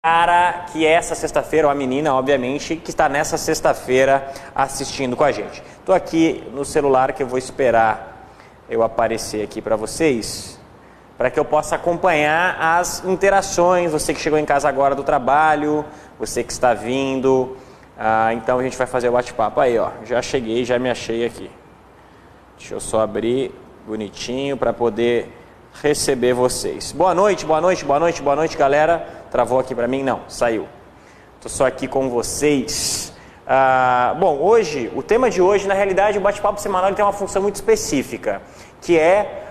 cara que é essa sexta-feira, ou a menina, obviamente, que está nessa sexta-feira assistindo com a gente. Estou aqui no celular que eu vou esperar eu aparecer aqui para vocês, para que eu possa acompanhar as interações, você que chegou em casa agora do trabalho, você que está vindo, então a gente vai fazer o bate-papo aí, ó, já cheguei, já me achei aqui. Deixa eu só abrir bonitinho para poder receber vocês. Boa noite, boa noite, boa noite, boa noite, galera. Travou aqui para mim? Não, saiu. Estou só aqui com vocês. Bom, hoje, o tema de hoje, na realidade, o bate-papo semanal tem uma função muito específica, que é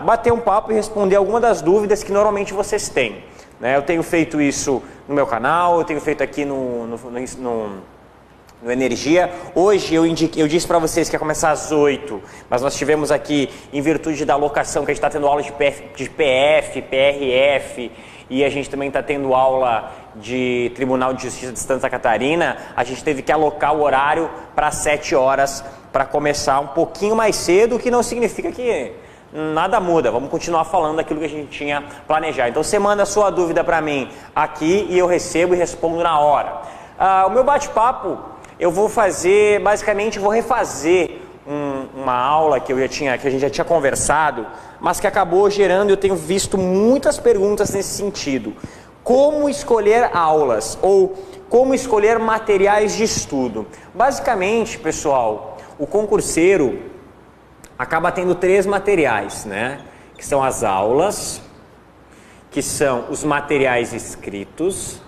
bater um papo e responder alguma das dúvidas que normalmente vocês têm. Né? Eu tenho feito isso no meu canal, eu tenho feito aqui no Energia. Hoje eu disse para vocês que ia começar às 8, mas nós tivemos aqui, em virtude da locação, que a gente está tendo aula de PF, PRF, e a gente também está tendo aula de Tribunal de Justiça de Santa Catarina, a gente teve que alocar o horário para 7 horas para começar um pouquinho mais cedo, o que não significa que nada muda, vamos continuar falando daquilo que a gente tinha planejado. Então você manda a sua dúvida para mim aqui e eu recebo e respondo na hora. O meu bate-papo, eu vou fazer, basicamente vou refazer uma aula que a gente já tinha conversado, mas que acabou gerando, eu tenho visto muitas perguntas nesse sentido. Como escolher aulas ou como escolher materiais de estudo? Basicamente, pessoal, o concurseiro acaba tendo 3 materiais, né? Que são as aulas, que são os materiais escritos.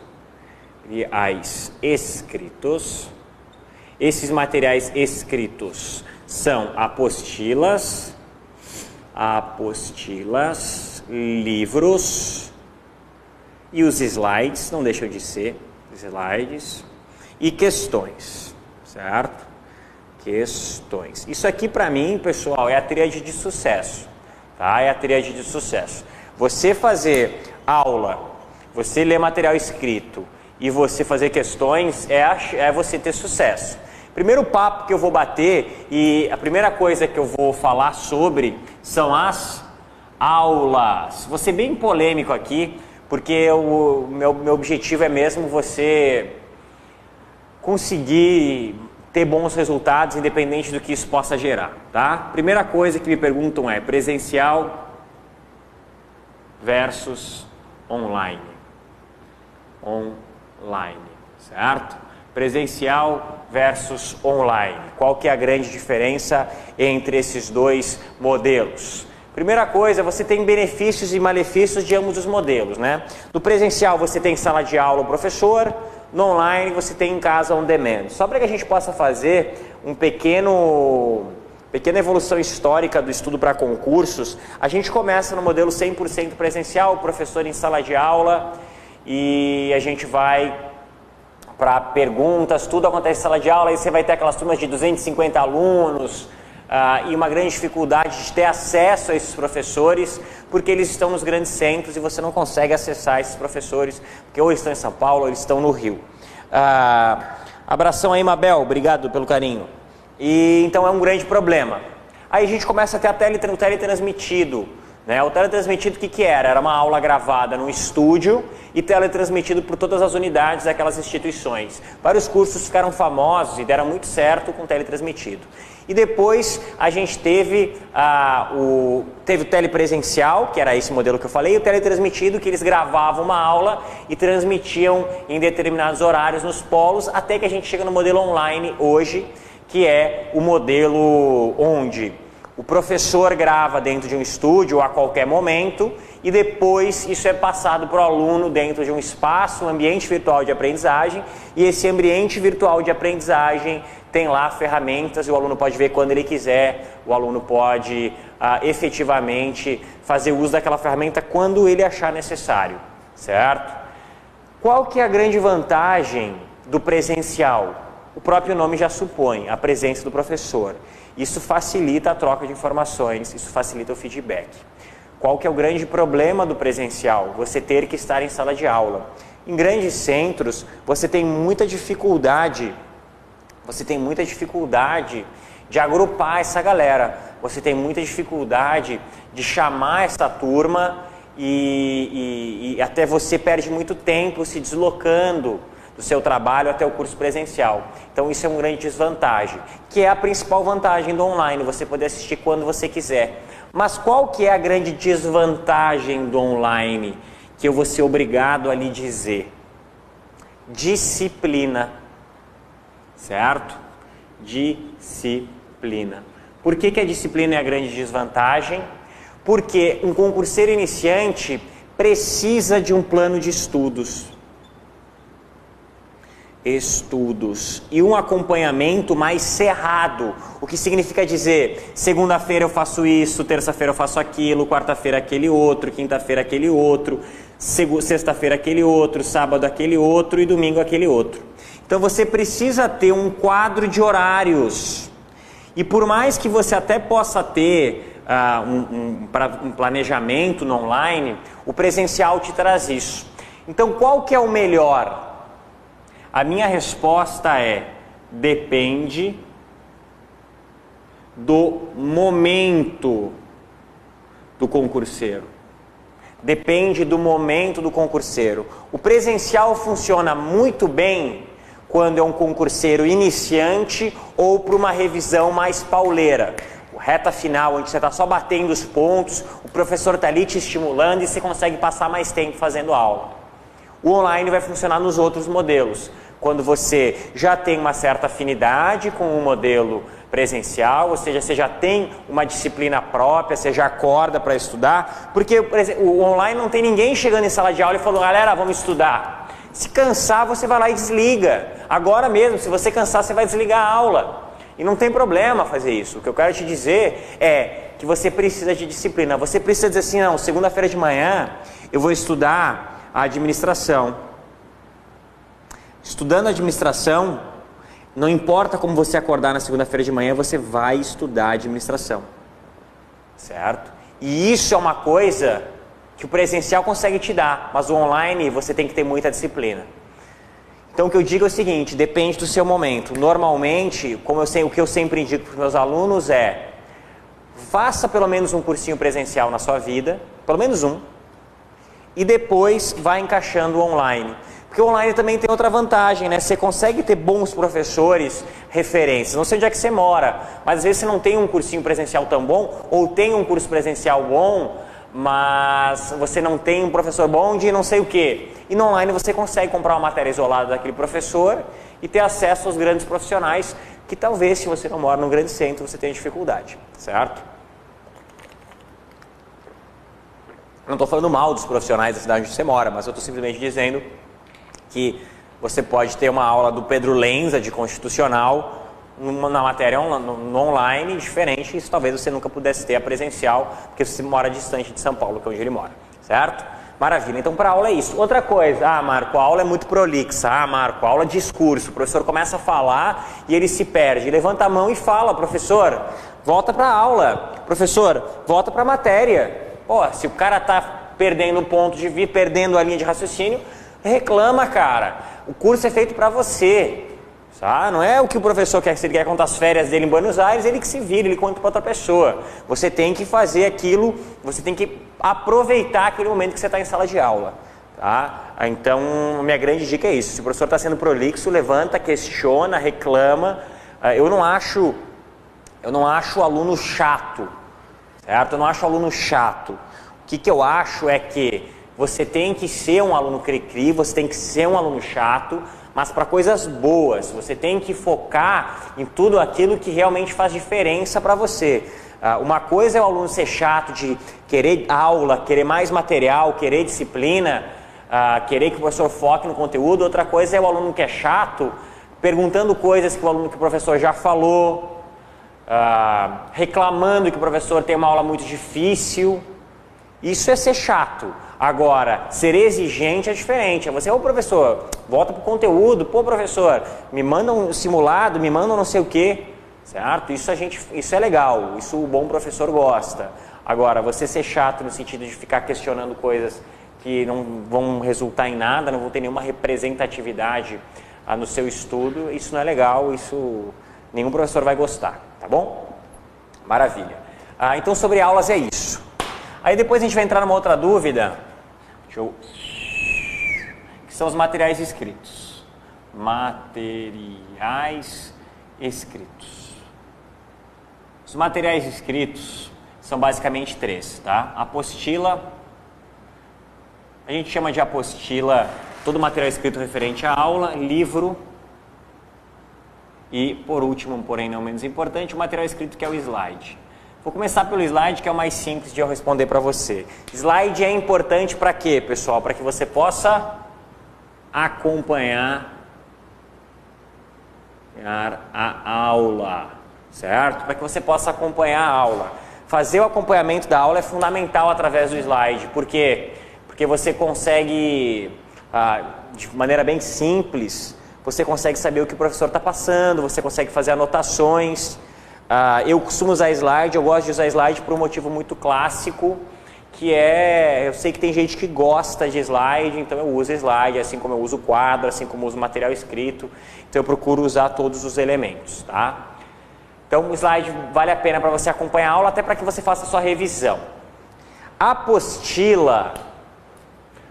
Esses materiais escritos são apostilas, livros e os slides, não deixam de ser slides, e questões, certo? Questões. Isso aqui para mim, pessoal, é a tríade de sucesso, tá? É a tríade de sucesso. Você fazer aula, você ler material escrito e você fazer questões é você ter sucesso. Primeiro papo que eu vou bater e a primeira coisa que eu vou falar sobre são as aulas. Vou ser bem polêmico aqui, porque o meu objetivo é mesmo você conseguir ter bons resultados, independente do que isso possa gerar, tá? Primeira coisa que me perguntam é presencial versus online. Certo? Presencial versus online. Qual que é a grande diferença entre esses dois modelos? Primeira coisa, você tem benefícios e malefícios de ambos os modelos, né? No presencial você tem sala de aula o professor, no online você tem em casa on demand. Só para que a gente possa fazer pequena evolução histórica do estudo para concursos, a gente começa no modelo 100% presencial, o professor em sala de aula, e a gente vai para perguntas, tudo acontece em sala de aula, aí você vai ter aquelas turmas de 250 alunos e uma grande dificuldade de ter acesso a esses professores, porque eles estão nos grandes centros e você não consegue acessar esses professores, porque ou eles estão em São Paulo ou eles estão no Rio. Abração aí, Mabel, obrigado pelo carinho. E então é um grande problema. Aí a gente começa a ter o teletransmitido. Né? O teletransmitido o que era? Era uma aula gravada no estúdio e teletransmitido por todas as unidades daquelas instituições. Vários cursos ficaram famosos e deram muito certo com teletransmitido. E depois a gente teve o telepresencial, que era esse modelo que eu falei, e o teletransmitido, que eles gravavam uma aula e transmitiam em determinados horários nos polos, até que a gente chega no modelo online hoje, que é o modelo onde o professor grava dentro de um estúdio a qualquer momento e depois isso é passado para o aluno dentro de um espaço, um ambiente virtual de aprendizagem, e esse ambiente virtual de aprendizagem tem lá ferramentas e o aluno pode ver quando ele quiser, o aluno pode efetivamente fazer uso daquela ferramenta quando ele achar necessário, certo? Qual que é a grande vantagem do presencial? O próprio nome já supõe, a presença do professor. Isso facilita a troca de informações, isso facilita o feedback. Qual que é o grande problema do presencial? Você ter que estar em sala de aula. Em grandes centros, você tem muita dificuldade de agrupar essa galera. Você tem muita dificuldade de chamar essa turma e até você perde muito tempo se deslocando do seu trabalho até o curso presencial. Então isso é uma grande desvantagem, que é a principal vantagem do online, você poder assistir quando você quiser. Mas qual que é a grande desvantagem do online que eu vou ser obrigado a lhe dizer? Disciplina, certo? Disciplina. Por que a disciplina é a grande desvantagem? Porque um concurseiro iniciante precisa de um plano de estudos e um acompanhamento mais cerrado, o que significa dizer, segunda-feira eu faço isso, terça-feira eu faço aquilo, quarta-feira aquele outro, quinta-feira aquele outro, sexta-feira aquele outro, sábado aquele outro e domingo aquele outro. Então você precisa ter um quadro de horários, e por mais que você até possa ter um planejamento no online, o presencial te traz isso. Então qual que é o melhor? A minha resposta é: depende do momento do concurseiro. Depende do momento do concurseiro. O presencial funciona muito bem quando é um concurseiro iniciante ou para uma revisão mais pauleira. Reta final, onde você está só batendo os pontos, o professor está ali te estimulando e você consegue passar mais tempo fazendo aula. O online vai funcionar nos outros modelos. Quando você já tem uma certa afinidade com o modelo presencial, ou seja, você já tem uma disciplina própria, você já acorda para estudar, porque o online não tem ninguém chegando em sala de aula e falando: galera, vamos estudar. Se cansar, você vai lá e desliga. Agora mesmo, se você cansar, você vai desligar a aula. E não tem problema fazer isso. O que eu quero te dizer é que você precisa de disciplina. Você precisa dizer assim: não, segunda-feira de manhã eu vou estudar a administração. Estudando administração, não importa como você acordar na segunda-feira de manhã, você vai estudar administração, certo? E isso é uma coisa que o presencial consegue te dar, mas o online você tem que ter muita disciplina. Então o que eu digo é o seguinte: depende do seu momento. Normalmente, o que eu sempre indico para os meus alunos é: faça pelo menos um cursinho presencial na sua vida, pelo menos um, e depois vai encaixando o online. Porque o online também tem outra vantagem, né? Você consegue ter bons professores, referências. Não sei onde é que você mora, mas às vezes você não tem um cursinho presencial tão bom, ou tem um curso presencial bom, mas você não tem um professor bom de não sei o quê. E no online você consegue comprar uma matéria isolada daquele professor e ter acesso aos grandes profissionais, que talvez, se você não mora num grande centro, você tenha dificuldade, certo? Não estou falando mal dos profissionais da cidade onde você mora, mas eu estou simplesmente dizendo que você pode ter uma aula do Pedro Lenza de Constitucional na matéria no online, diferente, isso talvez você nunca pudesse ter a presencial, porque você mora distante de São Paulo, que é onde ele mora, certo? Maravilha, então para aula é isso. Outra coisa: Marco, a aula é muito prolixa. Marco, a aula é discurso, o professor começa a falar e ele se perde. Levanta a mão e fala: professor, volta para a aula, professor, volta para a matéria. Pô, se o cara tá perdendo o ponto de vista, perdendo a linha de raciocínio, reclama, cara. O curso é feito para você, sabe? Não é o que o professor quer. Se ele quer contar as férias dele em Buenos Aires, ele que se vira, ele conta para outra pessoa. Você tem que fazer aquilo, você tem que aproveitar aquele momento que você está em sala de aula, tá? Então, minha grande dica é isso: se o professor está sendo prolixo, levanta, questiona, reclama. Eu não acho o aluno chato, certo? Eu não acho o aluno chato. O que eu acho é que você tem que ser um aluno cri-cri, você tem que ser um aluno chato, mas para coisas boas. Você tem que focar em tudo aquilo que realmente faz diferença para você. Uma coisa é o aluno ser chato, de querer aula, querer mais material, querer disciplina, querer que o professor foque no conteúdo. Outra coisa é o aluno que é chato, perguntando coisas que o professor já falou, reclamando que o professor tem uma aula muito difícil. Isso é ser chato. Agora, ser exigente é diferente. É você: ô professor, volta pro conteúdo. Pô, professor, me manda um simulado, me manda um não sei o quê, certo? Isso é legal, isso o bom professor gosta. Agora, você ser chato no sentido de ficar questionando coisas que não vão resultar em nada, não vão ter nenhuma representatividade no seu estudo, isso não é legal, isso nenhum professor vai gostar, tá bom? Maravilha. Então, sobre aulas é isso. Aí depois a gente vai entrar numa outra dúvida, que são os materiais escritos. Materiais escritos. Os materiais escritos são basicamente 3, tá? Apostila, a gente chama de apostila todo material escrito referente à aula, livro e, por último, porém não menos importante, o material escrito que é o slide. Vou começar pelo slide, que é o mais simples de eu responder para você. Slide é importante para quê, pessoal? Para que você possa acompanhar a aula, certo? Para que você possa acompanhar a aula. Fazer o acompanhamento da aula é fundamental através do slide. Por quê? Porque você consegue, de maneira bem simples, você consegue saber o que o professor está passando, você consegue fazer anotações. Eu costumo usar slide, eu gosto de usar slide por um motivo muito clássico, que é, eu sei que tem gente que gosta de slide, então eu uso slide, assim como eu uso quadro, assim como eu uso material escrito, então eu procuro usar todos os elementos, tá? Então o slide vale a pena para você acompanhar a aula, até para que você faça a sua revisão. A apostila,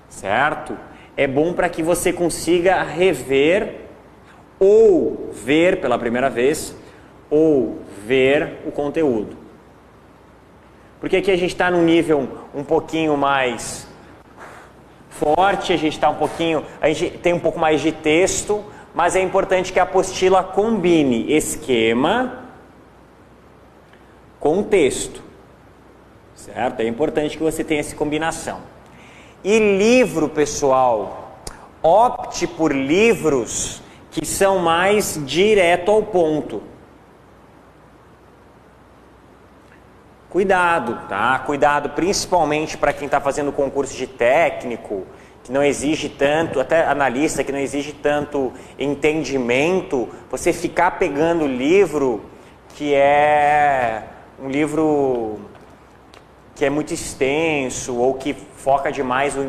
certo? É bom para que você consiga rever ou ver pela primeira vez, ou ver o conteúdo. Porque aqui a gente está num nível um pouquinho mais forte, a gente tem um pouco mais de texto, mas é importante que a apostila combine esquema com texto, certo? É importante que você tenha essa combinação. E livro, pessoal, opte por livros que são mais direto ao ponto. Cuidado, tá? Cuidado principalmente para quem está fazendo concurso de técnico, que não exige tanto, até analista, que não exige tanto entendimento, você ficar pegando livro que é um livro que é muito extenso ou que foca demais o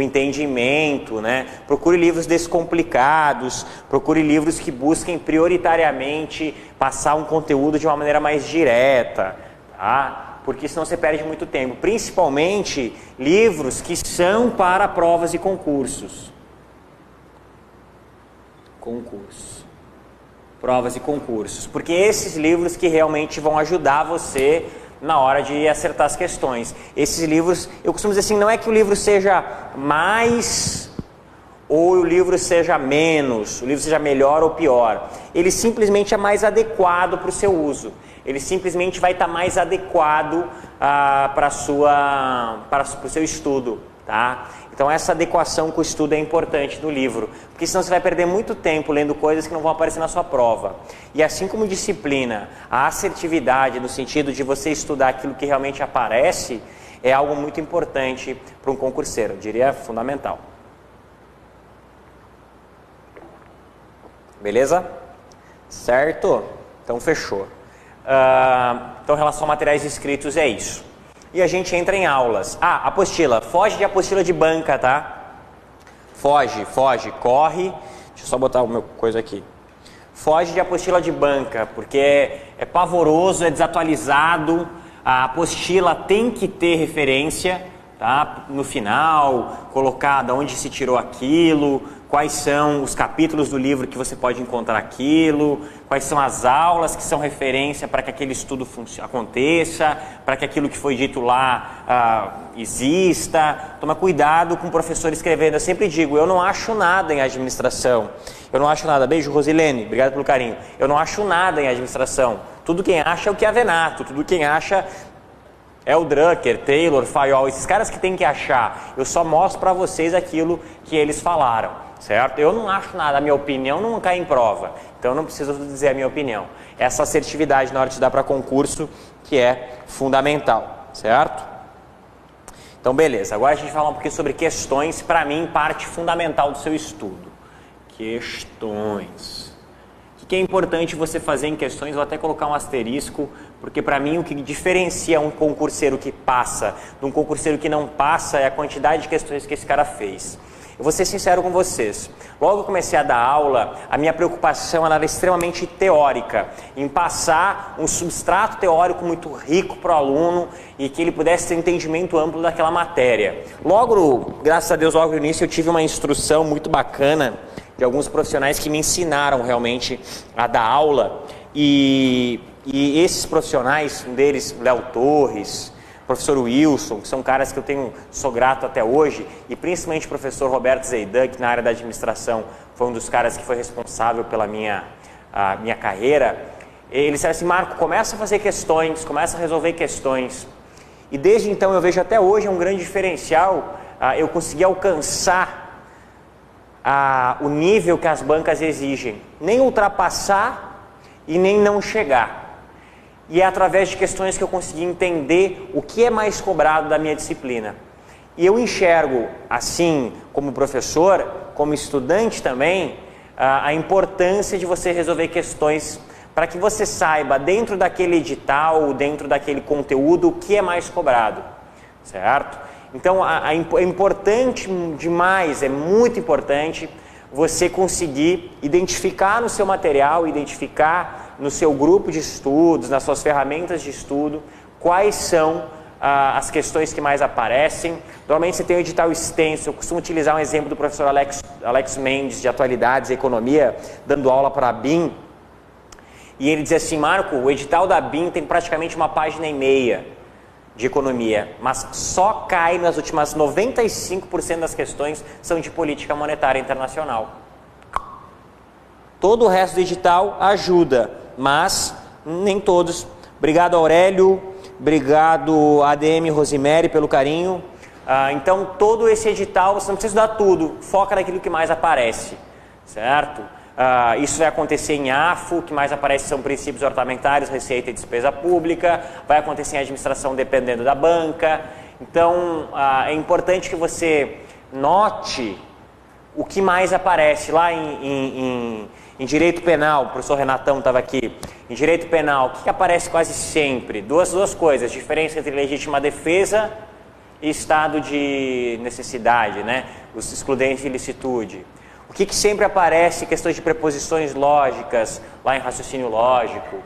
entendimento, né? Procure livros descomplicados, procure livros que busquem prioritariamente passar um conteúdo de uma maneira mais direta, tá? Porque senão você perde muito tempo, principalmente livros que são para provas e concursos. Provas e concursos, porque esses livros que realmente vão ajudar você na hora de acertar as questões. Esses livros, eu costumo dizer assim, não é que o livro seja mais ou o livro seja menos, o livro seja melhor ou pior. Ele simplesmente é mais adequado para o seu uso. Ele simplesmente vai estar mais adequado para o seu estudo, tá? Então essa adequação com o estudo é importante do livro, porque senão você vai perder muito tempo lendo coisas que não vão aparecer na sua prova. E assim como disciplina, a assertividade no sentido de você estudar aquilo que realmente aparece, é algo muito importante para um concurseiro, eu diria fundamental. Beleza? Certo? Então fechou. Então em relação a materiais escritos é isso. E a gente entra em aulas. Apostila. Foge de apostila de banca, tá? Foge, corre. Deixa eu só botar o meu coisa aqui. Foge de apostila de banca, porque é pavoroso, é desatualizado. A apostila tem que ter referência, tá? No final, colocar de onde se tirou aquilo, quais são os capítulos do livro que você pode encontrar aquilo, quais são as aulas que são referência para que aquele estudo aconteça, para que aquilo que foi dito lá exista. Toma cuidado com o professor escrevendo. Eu sempre digo, eu não acho nada em administração. Eu não acho nada. Beijo, Rosilene, obrigado pelo carinho. Eu não acho nada em administração. Tudo quem acha é o Chiavenato, tudo quem acha é o Drucker, Taylor, Fayol, esses caras que tem que achar. Eu só mostro para vocês aquilo que eles falaram. Certo? Eu não acho nada, a minha opinião não cai em prova, então eu não preciso dizer a minha opinião. Essa assertividade na hora de estudar para concurso que é fundamental, certo? Então beleza, agora a gente vai falar um pouquinho sobre questões, para mim parte fundamental do seu estudo. Questões. O que é importante você fazer em questões, vou até colocar um asterisco, porque para mim o que diferencia um concurseiro que passa de um concurseiro que não passa é a quantidade de questões que esse cara fez. Eu vou ser sincero com vocês. Logo que eu comecei a dar aula, a minha preocupação era extremamente teórica, em passar um substrato teórico muito rico para o aluno e que ele pudesse ter entendimento amplo daquela matéria. Logo, graças a Deus, logo no início eu tive uma instrução muito bacana de alguns profissionais que me ensinaram realmente a dar aula e esses profissionais, um deles, Léo Torres, professor Wilson, que são caras que eu sou grato até hoje, e principalmente o professor Roberto Zeidan, que na área da administração foi um dos caras que foi responsável pela minha carreira. Ele disse assim: Marco, começa a fazer questões, começa a resolver questões. E desde então eu vejo até hoje um grande diferencial, eu consegui alcançar o nível que as bancas exigem, nem ultrapassar e nem não chegar. E é através de questões que eu consegui entender o que é mais cobrado da minha disciplina. E eu enxergo, assim, como professor, como estudante também, a importância de você resolver questões para que você saiba, dentro daquele edital, dentro daquele conteúdo, o que é mais cobrado, certo? Então, é importante demais, é muito importante você conseguir identificar no seu material, identificar no seu grupo de estudos, nas suas ferramentas de estudo, quais são as questões que mais aparecem. Normalmente você tem um edital extenso. Eu costumo utilizar um exemplo do professor Alex Mendes, de Atualidades e Economia, dando aula para a BIM. E ele dizia assim: Marco, o edital da BIM tem praticamente 1,5 páginas de economia, mas só cai nas últimas 95% das questões são de política monetária internacional. Todo o resto do edital ajuda, mas nem todos. Obrigado, Aurélio, obrigado, ADM Rosemary, pelo carinho. Então, todo esse edital, você não precisa estudar tudo, foca naquilo que mais aparece, certo? Isso vai acontecer em AFO, o que mais aparece são princípios orçamentários, receita e despesa pública, vai acontecer em administração dependendo da banca. Então, é importante que você note o que mais aparece lá em direito penal. O professor Renatão estava aqui. Em direito penal, o que aparece quase sempre? Duas coisas: diferença entre legítima defesa e estado de necessidade, né? Os excludentes de ilicitude. O que sempre aparece? Questões de preposições lógicas, lá em raciocínio lógico.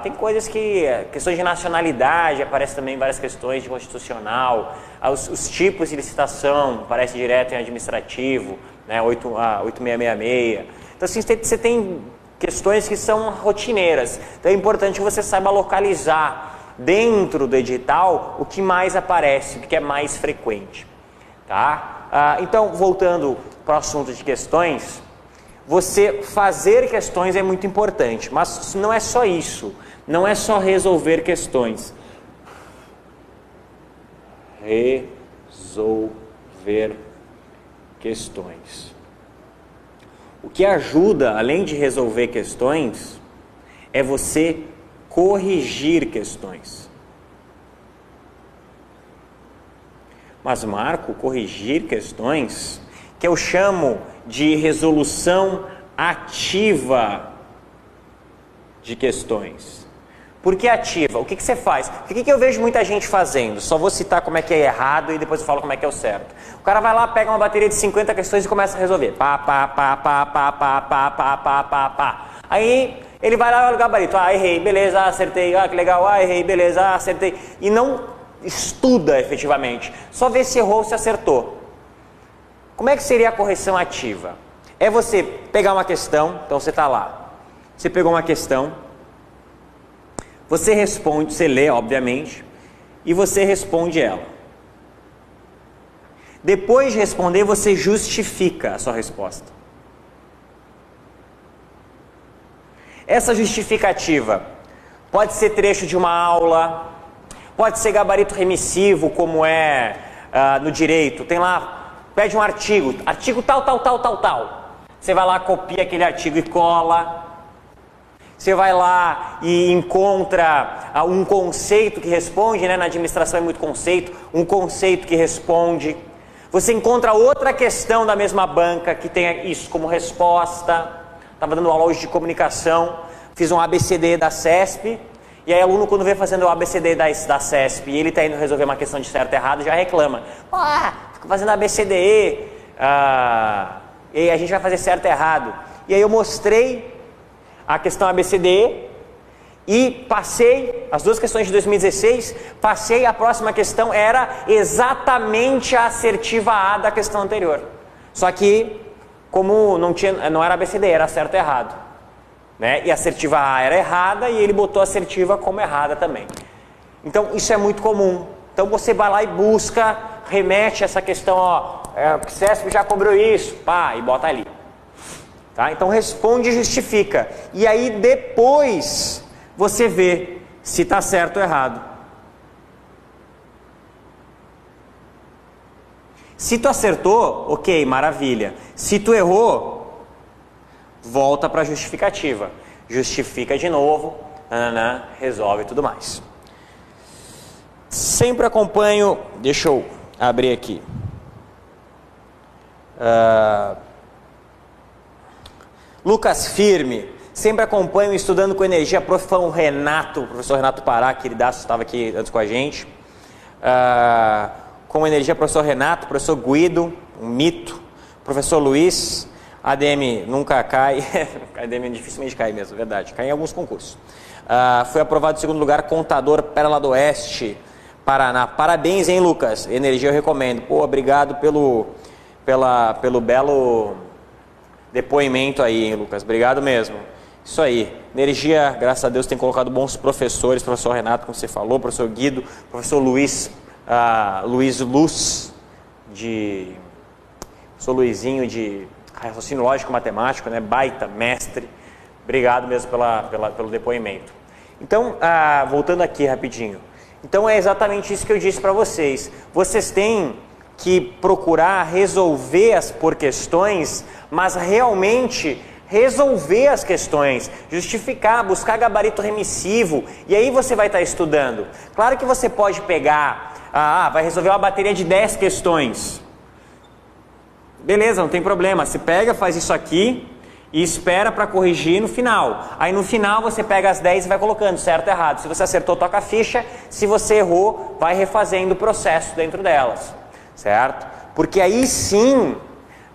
Tem coisas questões de nacionalidade, aparece também várias questões de constitucional. Os tipos de licitação, aparece direto em administrativo, né? 8666. Então, assim, você tem questões que são rotineiras. Então, é importante que você saiba localizar dentro do edital o que mais aparece, o que é mais frequente. Tá? Então, voltando para o assunto de questões, você fazer questões é muito importante, mas não é só isso, não é só resolver questões. Resolver questões. O que ajuda, além de resolver questões, é você corrigir questões. Mas, Marco, corrigir questões, que eu chamo de resolução ativa de questões. Por que ativa? O que você faz? O que eu vejo muita gente fazendo? Só vou citar como é que é errado e depois eu falo como é que é o certo. O cara vai lá, pega uma bateria de 50 questões e começa a resolver. Aí ele vai lá no gabarito. Errei, beleza, acertei. Que legal, errei, beleza, acertei. E não estuda efetivamente. Só vê se errou ou se acertou. Como é que seria a correção ativa? É você pegar uma questão, então você está lá. Você pegou uma questão, você responde, você lê, obviamente, e você responde ela. Depois de responder, você justifica a sua resposta. Essa justificativa pode ser trecho de uma aula, pode ser gabarito remissivo, como é no direito. Tem lá, pede um artigo tal. Você vai lá, copia aquele artigo e cola. Você vai lá e encontra um conceito que responde, né? Na administração é muito conceito, um conceito que responde. Você encontra outra questão da mesma banca que tem isso como resposta. Estava dando aula hoje de comunicação, fiz um ABCD da CESP, e aí o aluno, quando vê fazendo o ABCD da CESP e ele está indo resolver uma questão de certo e errado, já reclama. Fico fazendo ABCDE, E aí a gente vai fazer certo e errado. E aí eu mostrei a questão ABCDE e passei as duas questões de 2016, passei, a próxima questão era exatamente a assertiva A da questão anterior. Só que, como não era ABCDE, era certo e errado. Né? E a assertiva A era errada e ele botou a assertiva como errada também. Então isso é muito comum. Então você vai lá e busca, remete essa questão, ó, o CESP já cobrou isso, pá, e bota ali. Tá? Então responde e justifica. E aí depois você vê se está certo ou errado. Se tu acertou, ok, maravilha. Se tu errou, volta para a justificativa. Justifica de novo, resolve tudo mais. Sempre acompanho, deixa eu abrir aqui. Lucas Firme, sempre acompanho Estudando com Energia, professor Renato Pará, queridaço, estava aqui antes com a gente. Com Energia, professor Renato, professor Guido, um mito, professor Luiz, ADM nunca cai, ADM dificilmente cai mesmo, verdade, cai em alguns concursos. Foi aprovado em segundo lugar, contador Pérola do Oeste, Paraná. Parabéns, hein, Lucas? Energia eu recomendo. Pô, obrigado pelo belo depoimento aí, hein, Lucas? Obrigado mesmo. Isso aí. Energia, graças a Deus, tem colocado bons professores. Professor Renato, como você falou, professor Guido, professor Luiz, professor Luizinho de raciocínio lógico matemático, né? Baita, mestre. Obrigado mesmo pelo depoimento. Então, voltando aqui rapidinho. Então é exatamente isso que eu disse para vocês. Vocês têm que procurar resolver por questões, mas realmente resolver as questões, justificar, buscar gabarito remissivo, e aí você vai estar estudando. Claro que você pode pegar, vai resolver uma bateria de 10 questões. Beleza, não tem problema, você pega, faz isso aqui e espera para corrigir no final. Aí no final você pega as 10 e vai colocando certo e errado. Se você acertou, toca a ficha. Se você errou, vai refazendo o processo dentro delas. Certo? Porque aí sim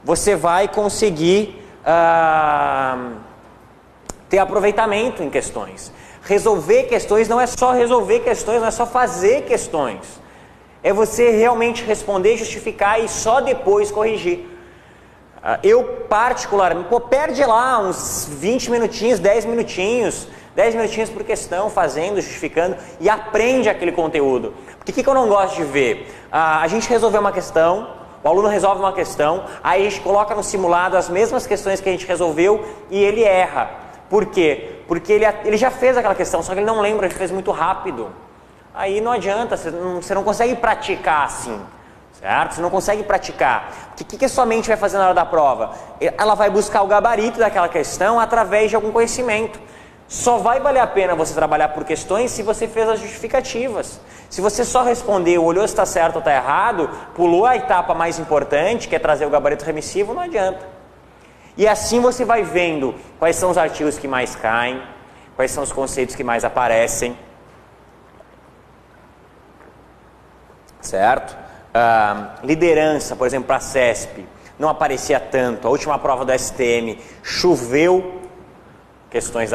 você vai conseguir ter aproveitamento em questões. Resolver questões não é só resolver questões, não é só fazer questões. É você realmente responder, justificar e só depois corrigir. Eu particularmente, perde lá uns 20 minutinhos, 10 minutinhos por questão, fazendo, justificando e aprende aquele conteúdo. Porque o que eu não gosto de ver? A gente resolveu uma questão, o aluno resolve uma questão, aí a gente coloca no simulado as mesmas questões que a gente resolveu e ele erra. Por quê? Porque ele já fez aquela questão, só que ele não lembra, ele fez muito rápido. Aí não adianta, você não consegue praticar assim. Certo? Você não consegue praticar. O que a sua mente vai fazer na hora da prova? Ela vai buscar o gabarito daquela questão através de algum conhecimento. Só vai valer a pena você trabalhar por questões se você fez as justificativas. Se você só respondeu, olhou se está certo ou está errado, pulou a etapa mais importante, que é trazer o gabarito remissivo, não adianta. E assim você vai vendo quais são os artigos que mais caem, quais são os conceitos que mais aparecem. Certo? Liderança, por exemplo, para a CESP, não aparecia tanto. A última prova do STM choveu questões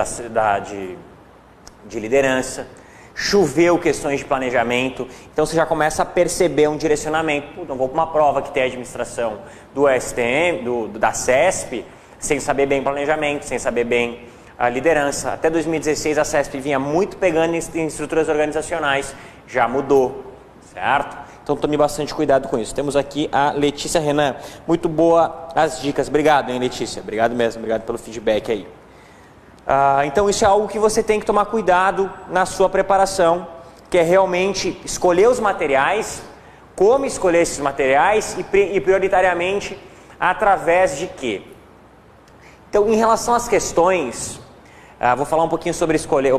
de liderança, choveu questões de planejamento, então você já começa a perceber um direcionamento. Não vou para uma prova que tem administração do STM, da CESP, sem saber bem planejamento, sem saber bem a liderança. Até 2016 a CESP vinha muito pegando em estruturas organizacionais, já mudou, certo? Então tome bastante cuidado com isso. Temos aqui a Letícia Renan. Muito boa as dicas. Obrigado, hein, Letícia? Obrigado mesmo. Obrigado pelo feedback aí. Então isso é algo que você tem que tomar cuidado na sua preparação, que é realmente escolher os materiais, como escolher esses materiais e prioritariamente através de quê? Então, em relação às questões, vou falar um pouquinho sobre escolher...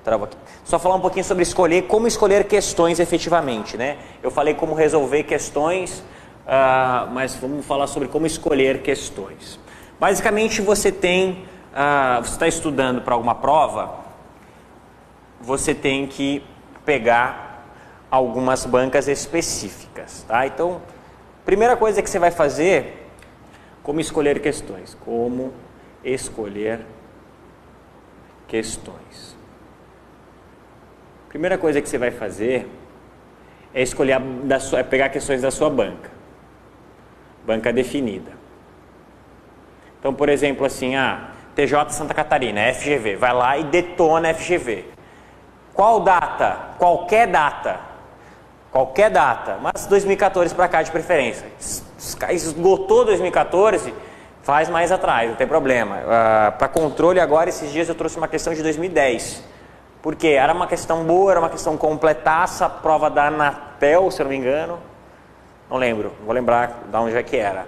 Trava aqui. Só falar um pouquinho sobre como escolher questões efetivamente, né? Eu falei como resolver questões, mas vamos falar sobre como escolher questões. Basicamente, você está estudando para alguma prova, você tem que pegar algumas bancas específicas, tá? Então, primeira coisa que você vai fazer Como escolher questões? Como escolher questões. Primeira coisa que você vai fazer é escolher pegar questões da sua banca. Banca definida. Então, por exemplo, assim, TJ Santa Catarina, FGV, vai lá e detona FGV. Qual data? Qualquer data. Qualquer data, mas 2014 para cá de preferência. Esgotou 2014, faz mais atrás, não tem problema. Para controle agora, esses dias eu trouxe uma questão de 2010. Porque era uma questão boa, era uma questão completaça, prova da Anatel, se eu não me engano. Não lembro, não vou lembrar de onde é que era.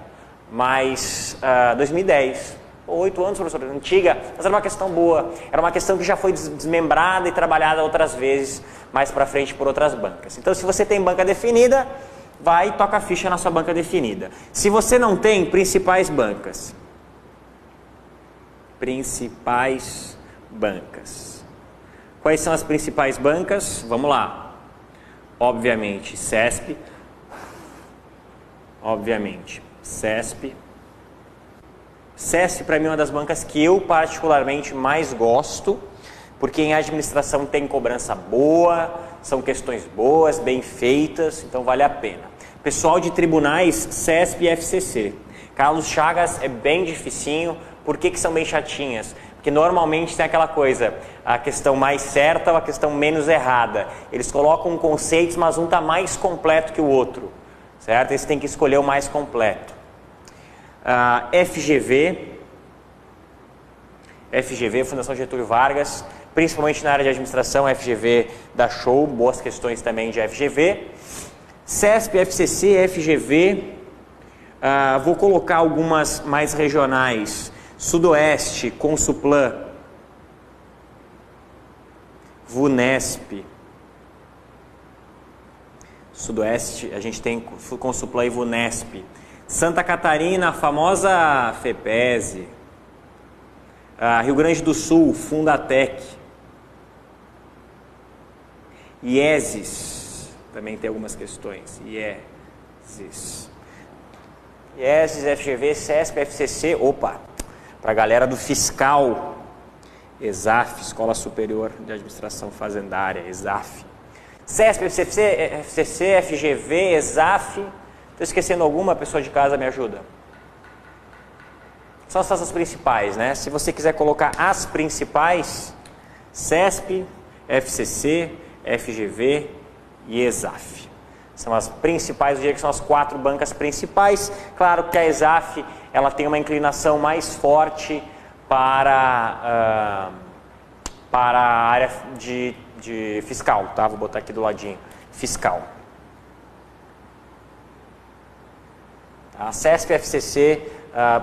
Mas 2010, 8 anos, professor, antiga, mas era uma questão boa. Era uma questão que já foi desmembrada e trabalhada outras vezes, mais para frente por outras bancas. Então, se você tem banca definida, vai e toca a ficha na sua banca definida. Se você não tem, principais bancas. Principais bancas. Quais são as principais bancas? Vamos lá. Obviamente, CESP. Obviamente, CESP. CESP para mim é uma das bancas que eu particularmente mais gosto, porque em administração tem cobrança boa, são questões boas, bem feitas, então vale a pena. Pessoal de tribunais, CESP e FCC. Carlos Chagas é bem dificinho. Por que são bem chatinhas? Porque normalmente tem aquela coisa, a questão mais certa ou a questão menos errada. Eles colocam conceitos, mas um está mais completo que o outro, certo? Eles têm que escolher o mais completo. FGV, Fundação Getúlio Vargas, principalmente na área de administração, FGV dá show, boas questões também de FGV. CESP, FCC, FGV, vou colocar algumas mais regionais, Sudoeste, Consuplan, VUNESP. Sudoeste, a gente tem Consuplan e VUNESP. Santa Catarina, a famosa FEPESE. Rio Grande do Sul, Fundatec. IESES, também tem algumas questões. IESES, FGV, CESP, FCC, para a galera do fiscal, ESAF, Escola Superior de Administração Fazendária, ESAF. CESP, FCC, FGV, ESAF. Estou esquecendo alguma? Pessoa de casa me ajuda. São essas principais, né? Se você quiser colocar as principais, CESP, FCC, FGV e ESAF. São as principais, eu diria que são as 4 bancas principais. Claro que a ESAF ela tem uma inclinação mais forte para a área de fiscal, tá? Vou botar aqui do ladinho, fiscal. A CESP e a FCC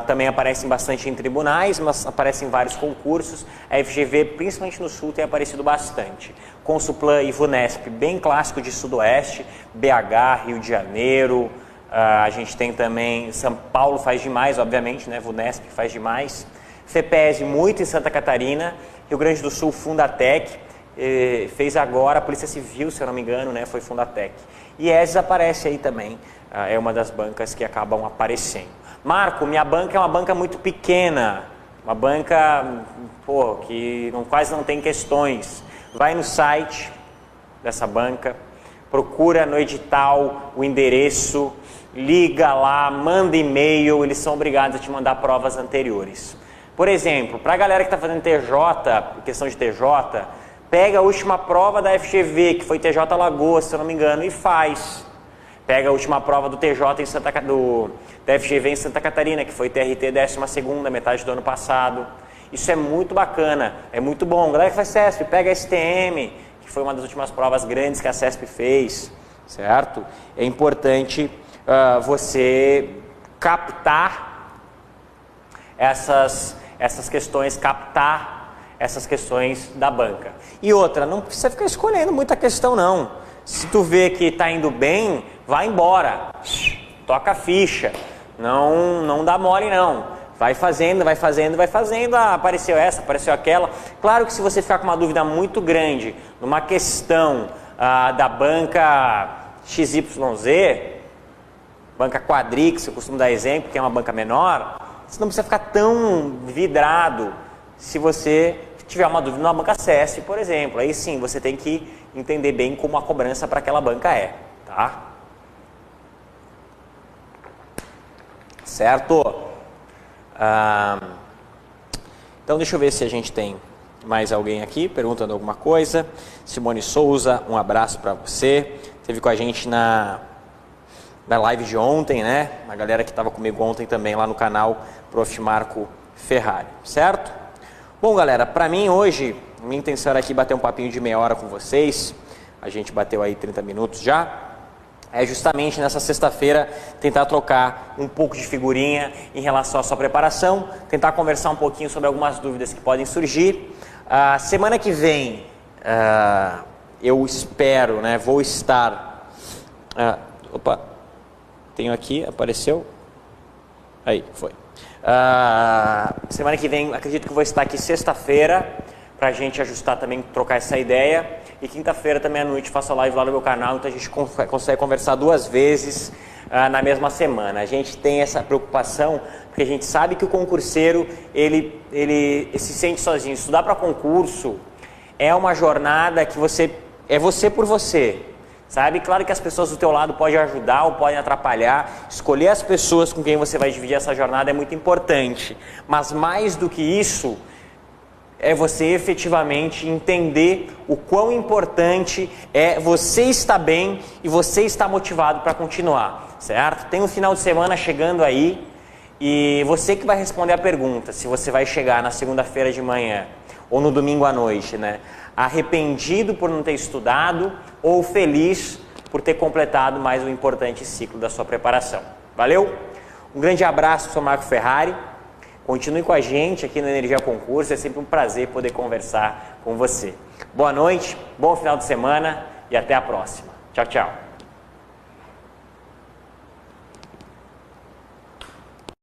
também aparecem bastante em tribunais, mas aparecem em vários concursos. A FGV, principalmente no Sul, tem aparecido bastante. Consuplan e VUNESP, bem clássico de Sudoeste, BH, Rio de Janeiro. A gente tem também, São Paulo faz demais, obviamente, né? VUNESP faz demais. FEPESE, muito em Santa Catarina. Rio Grande do Sul, Fundatec. Fez agora a Polícia Civil, se eu não me engano, né? Foi Fundatec. E ESES aparece aí também. É uma das bancas que acabam aparecendo. Marco, minha banca é uma banca muito pequena, uma banca que quase não tem questões. Vai no site dessa banca, procura no edital o endereço, liga lá, manda e-mail, eles são obrigados a te mandar provas anteriores. Por exemplo, para a galera que está fazendo TJ, questão de TJ, pega a última prova da FGV, que foi TJ Alagoas, se eu não me engano, e faz. Pega a última prova do TJ da FGV em Santa Catarina, que foi TRT 12ª, metade do ano passado. Isso é muito bacana, é muito bom. Galera que faz CESP, pega a STM, que foi uma das últimas provas grandes que a CESP fez, certo? É importante você captar essas questões, captar essas questões da banca. E outra, não precisa ficar escolhendo muita questão não. Se tu vê que está indo bem, vai embora, toca a ficha, não dá mole não, vai fazendo, apareceu essa, apareceu aquela. Claro que se você ficar com uma dúvida muito grande numa questão da banca XYZ, banca Quadrix, eu costumo dar exemplo, que é uma banca menor, Você não precisa ficar tão vidrado se você tiver uma dúvida na banca CESP, por exemplo. Aí sim, você tem que entender bem como a cobrança para aquela banca é, tá? Certo? Então deixa eu ver se a gente tem mais alguém aqui perguntando alguma coisa. Simone Souza, um abraço para você. Esteve com a gente na live de ontem, né? A galera que estava comigo ontem também lá no canal Prof. Marco Ferrari, certo? Bom, galera, para mim hoje, minha intenção era aqui bater um papinho de meia hora com vocês. A gente bateu aí 30 minutos já. É justamente nessa sexta-feira tentar trocar um pouco de figurinha em relação à sua preparação, tentar conversar um pouquinho sobre algumas dúvidas que podem surgir. Semana que vem, eu espero, né, vou estar... opa, tenho aqui, apareceu? Aí, foi. Semana que vem, acredito que vou estar aqui sexta-feira, para a gente ajustar também, trocar essa ideia. E quinta-feira também à noite faço a live lá no meu canal, então a gente consegue conversar 2 vezes na mesma semana. A gente tem essa preocupação, porque a gente sabe que o concurseiro, ele se sente sozinho. Estudar para concurso é uma jornada que é você por você, sabe? Claro que as pessoas do teu lado podem ajudar ou podem atrapalhar. Escolher as pessoas com quem você vai dividir essa jornada é muito importante. Mas mais do que isso, é você efetivamente entender o quão importante é você estar bem e você estar motivado para continuar, certo? Tem um final de semana chegando aí e você que vai responder a pergunta se você vai chegar na segunda-feira de manhã ou no domingo à noite, né? Arrependido por não ter estudado ou feliz por ter completado mais um importante ciclo da sua preparação. Valeu? Um grande abraço, sou Marco Ferrari. Continue com a gente aqui no Energia Concurso, é sempre um prazer poder conversar com você. Boa noite, bom final de semana e até a próxima. Tchau, tchau.